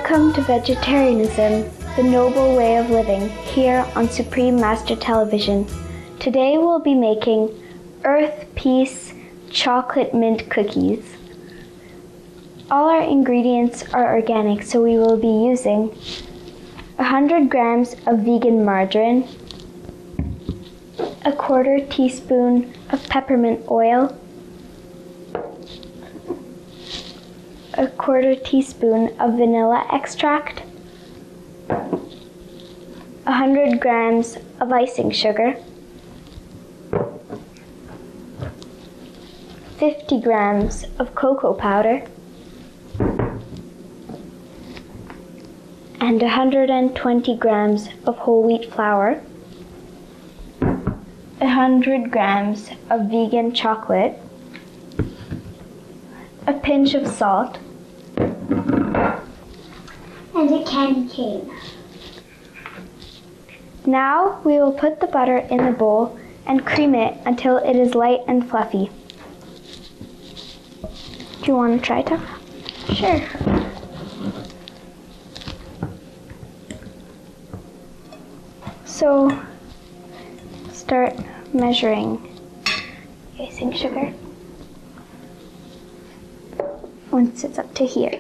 Welcome to Vegetarianism, the noble way of living, here on Supreme Master Television. Today we'll be making Earth Peace chocolate mint cookies. All our ingredients are organic, so we will be using 100 grams of vegan margarine, a 1/4 teaspoon of peppermint oil, a 1/4 teaspoon of vanilla extract, 100 grams of icing sugar, 50 grams of cocoa powder, and 120 grams of whole wheat flour, 100 grams of vegan chocolate, a pinch of salt, and a candy cane. Now we will put the butter in the bowl and cream it until it is light and fluffy. Do you want to try, Tuck? Sure. So start measuring the icing sugar once it's up to here.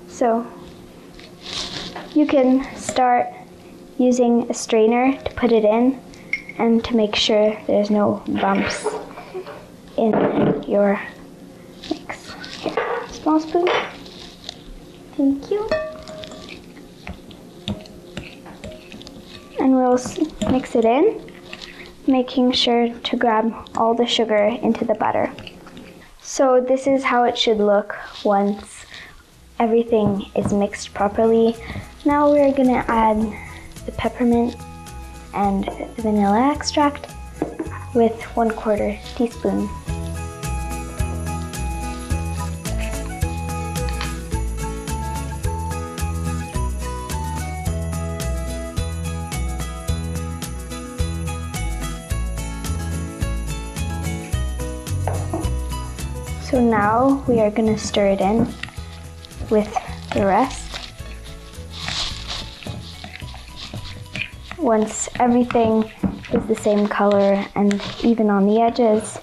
So you can start using a strainer to put it in and to make sure there's no bumps in your mix. Here, small spoon. Thank you. And we'll mix it in, making sure to grab all the sugar into the butter. So this is how it should look once everything is mixed properly. Now we're gonna add the peppermint and the vanilla extract with 1/4 teaspoon. So now we are gonna stir it in with the rest. Once everything is the same color and even on the edges,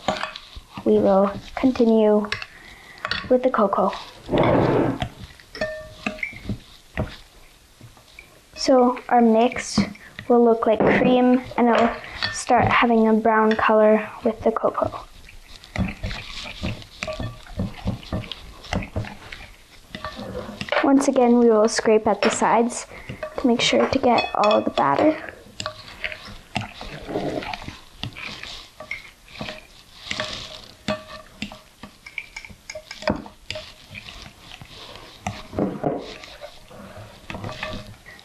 we will continue with the cocoa. So our mix will look like cream and it'll start having a brown color with the cocoa. Once again, we will scrape at the sides to make sure to get all of the batter.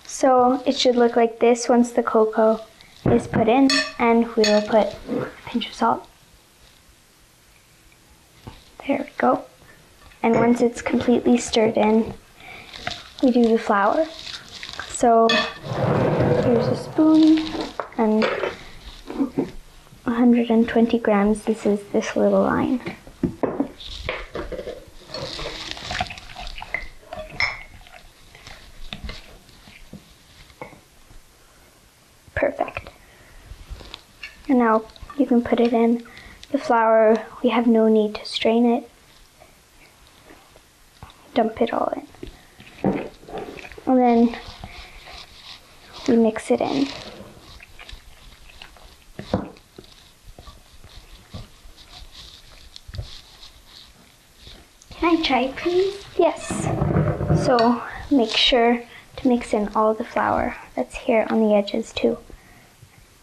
So it should look like this once the cocoa is put in, and we will put a pinch of salt. There we go. And once it's completely stirred in, we do the flour. So here's a spoon and 120 grams. This is this little line. Perfect. And now you can put it in. The flour, we have no need to strain it. Dump it all in. And then we mix it in. Can I try, please? Yes. So make sure to mix in all the flour that's here on the edges too.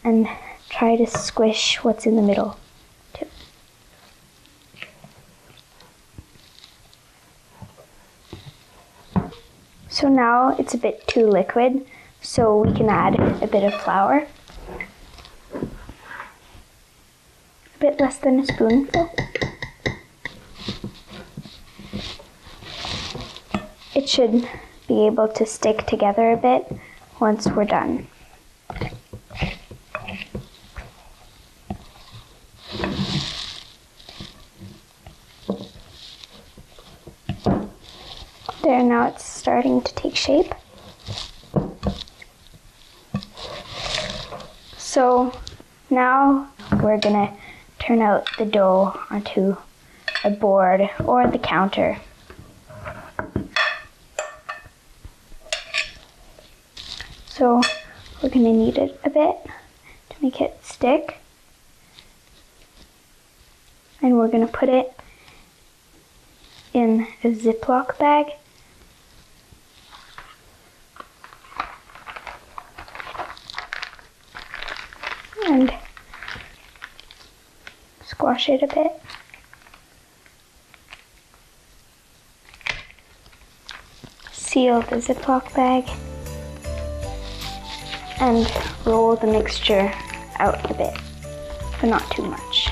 And try to squish what's in the middle too. So now it's a bit too liquid, so we can add a bit of flour. A bit less than a spoonful. It should be able to stick together a bit once we're done. There, now it's starting to take shape. So now we're gonna turn out the dough onto a board or the counter. So we're gonna knead it a bit to make it stick. And we're gonna put it in a Ziploc bag. And squash it a bit. Seal the Ziploc bag and roll the mixture out a bit, but not too much.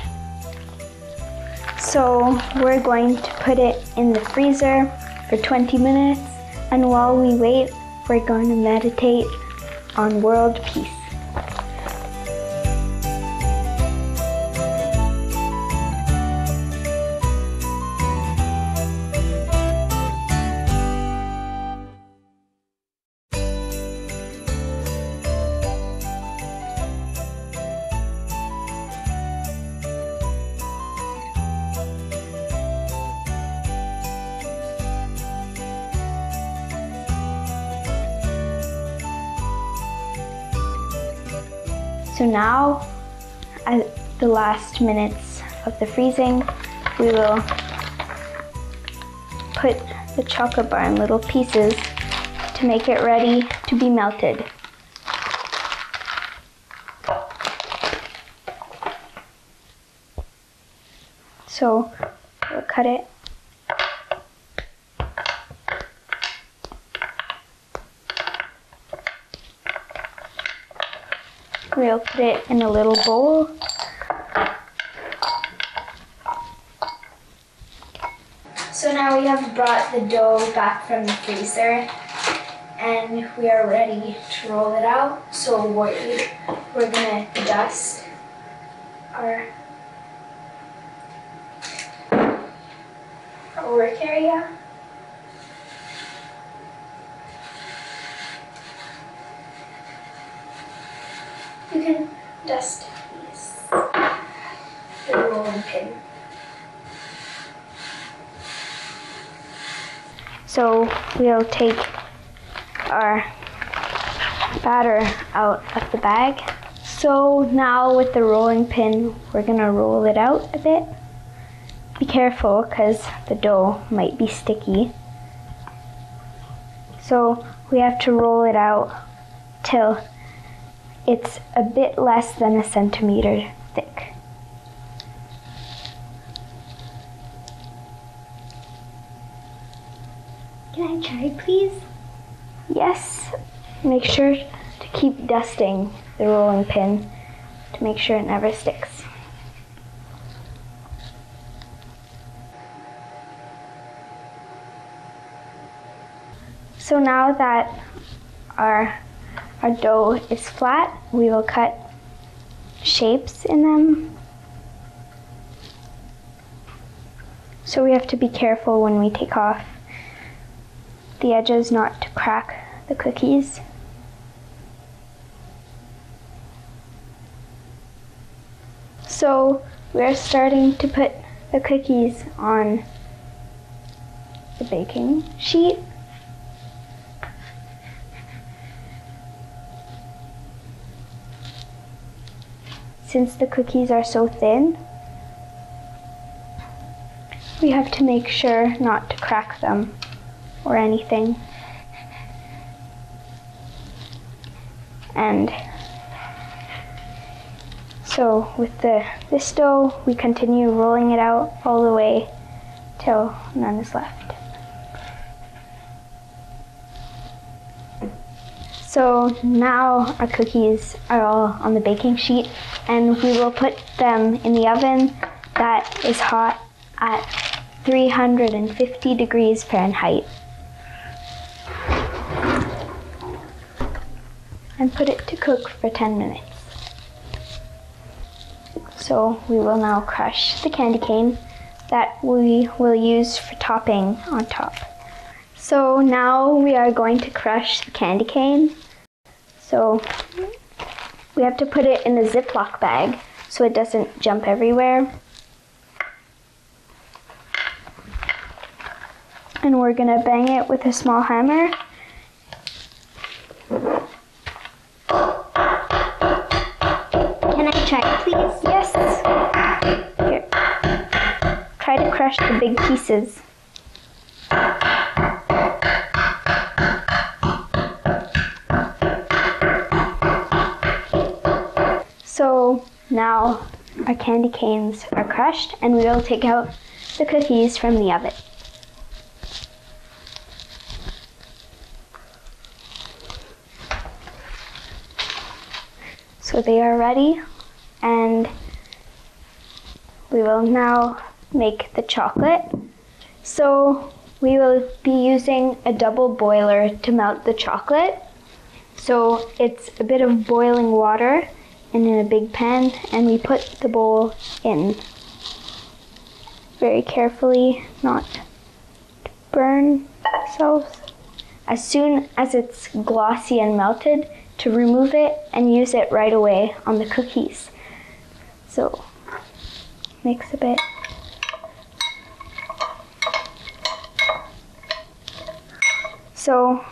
So we're going to put it in the freezer for 20 minutes, and while we wait, we're going to meditate on world peace. So now, at the last minutes of the freezing, we will put the chocolate bar in little pieces to make it ready to be melted. So we'll cut it. We'll put it in a little bowl. So now we have brought the dough back from the freezer and we are ready to roll it out. So we're gonna dust our work area. You can dust the rolling pin. So we'll take our batter out of the bag. So now with the rolling pin, we're gonna roll it out a bit. Be careful because the dough might be sticky. So we have to roll it out till it's a bit less than a centimeter thick. Can I try, please? Yes, make sure to keep dusting the rolling pin to make sure it never sticks. So now that our dough is flat, we will cut shapes in them. So we have to be careful when we take off the edges not to crack the cookies. So we're starting to put the cookies on the baking sheet. Since the cookies are so thin, we have to make sure not to crack them or anything. And so with this dough, we continue rolling it out all the way till none is left. So now our cookies are all on the baking sheet, and we will put them in the oven that is hot at 350 degrees Fahrenheit. and put it to cook for 10 minutes. So we will now crush the candy cane that we will use for topping on top. So now we are going to crush the candy cane. So we have to put it in a Ziploc bag so it doesn't jump everywhere. And we're gonna bang it with a small hammer. Can I try it, please? Yes. Here. Try to crush the big pieces. So now our candy canes are crushed and we will take out the cookies from the oven. So they are ready, and we will now make the chocolate. So we will be using a double boiler to melt the chocolate. So it's a bit of boiling water and in a big pan, and we put the bowl in very carefully, not to burn ourselves. As soon as it's glossy and melted, to remove it and use it right away on the cookies. So mix a bit. So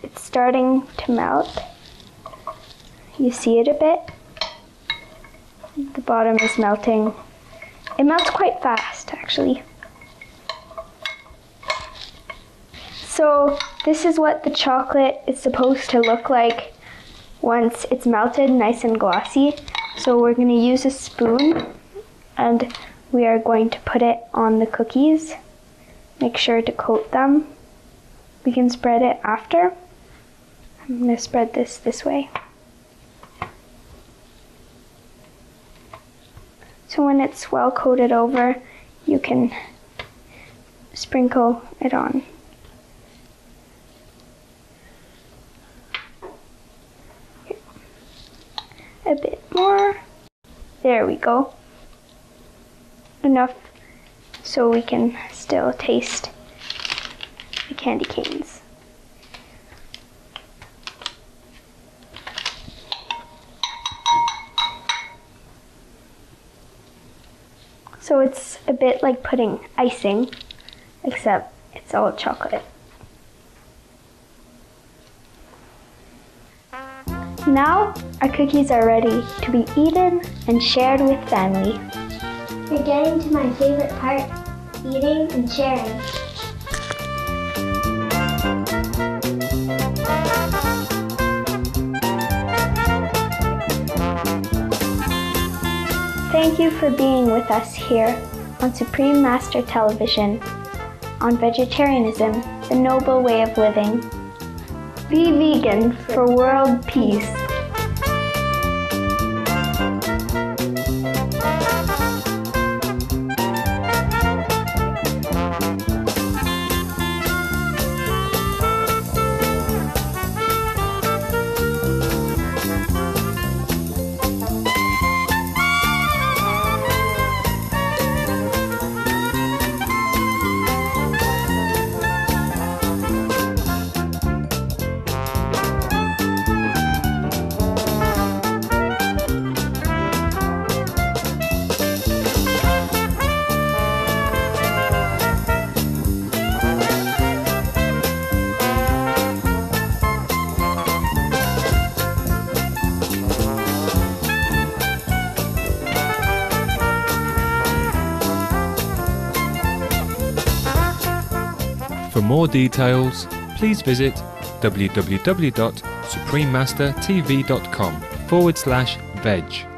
it's starting to melt. You see it a bit. The bottom is melting. It melts quite fast, actually. So this is what the chocolate is supposed to look like once it's melted, nice and glossy. So we're going to use a spoon and we are going to put it on the cookies. Make sure to coat them. We can spread it after. I'm going to spread this way. So when it's well coated over, you can sprinkle it on. A bit more. There we go. Enough so we can still taste the candy canes. So it's a bit like putting icing, except it's all chocolate. Now, our cookies are ready to be eaten and shared with family. You're getting to my favorite part, eating and sharing. Thank you for being with us here on Supreme Master Television on vegetarianism, the noble way of living. Be vegan for world peace. For more details, please visit www.suprememastertv.com/veg.